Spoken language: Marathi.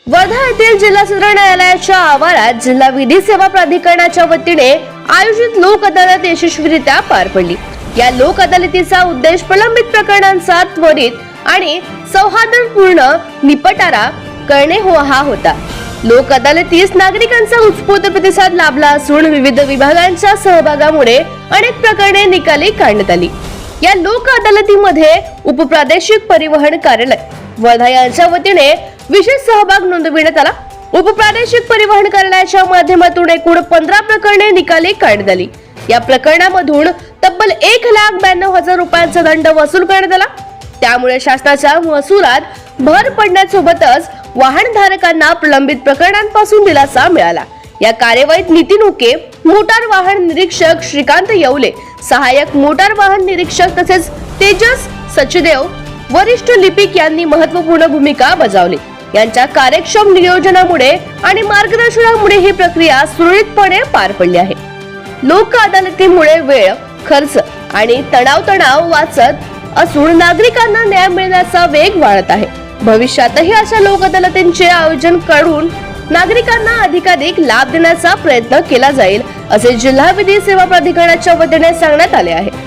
वर्धा येथील जिल्हा सत्र न्यायालयाच्या आवारात जिल्हा विधी सेवा प्राधिकरणाच्या वतीने आयोजित लोक अदालत यशस्वीरित्या पार पडली। या लोक अदालतीचा उद्देश प्रलंबित प्रकरणांचा त्वरित आणि सौहार्दपूर्ण निपटारा करणे हा होता। लोक अदालतीस नागरिकांचा उत्स्फूर्त प्रतिसाद लाभला असून विविध विभागांच्या सहभागामुळे अनेक प्रकरणे निकाली काढण्यात आली। या लोक अदालतीमध्ये उपप्रादेशिक परिवहन कार्यालय वर्धा यांच्या वतीने विशेष सहभाग नोंदविण्यात आला। उपप्रादेशिक परिवहन कार्यालयाच्या माध्यमातून एकूण 15 प्रकरणे निकाली काढण्यात आली। या प्रकरणामधून तब्बल 1,92,000 रुपयांचा दंड वसूल करण्यात आला। त्यामुळे शासनाच्या महसुलात भर पडण्यासोबतच वाहनधारकांना प्रलंबित प्रकरणांपासून दिलासा मिळाला। या कार्यवाहीत नितीन उके, मोटार वाहन निरीक्षक श्रीकांत येवले, सहाय्यक मोटार वाहन निरीक्षक तसेच तेजस सचदेव, वरिष्ठ लिपिक यांनी महत्त्वपूर्ण भूमिका बजावली। यांच्या कार्यक्षम नियोजनामुळे आणि मार्गदर्शनामुळे ही प्रक्रिया सुरळीतपणे पार पडली आहे। लोक अदालतीमुळे वेळ, खर्च आणि तणाव वाचत असून नागरिकांना न्याय मिळण्याचा वेग वाढत आहे। भविष्यातही अशा लोक अदालतींचे आयोजन करून नागरिकांना अधिकाधिक लाभ देण्याचा प्रयत्न केला जाईल, असे जिल्हा विधी सेवा प्राधिकरणाच्या वतीने सांगण्यात आले आहे।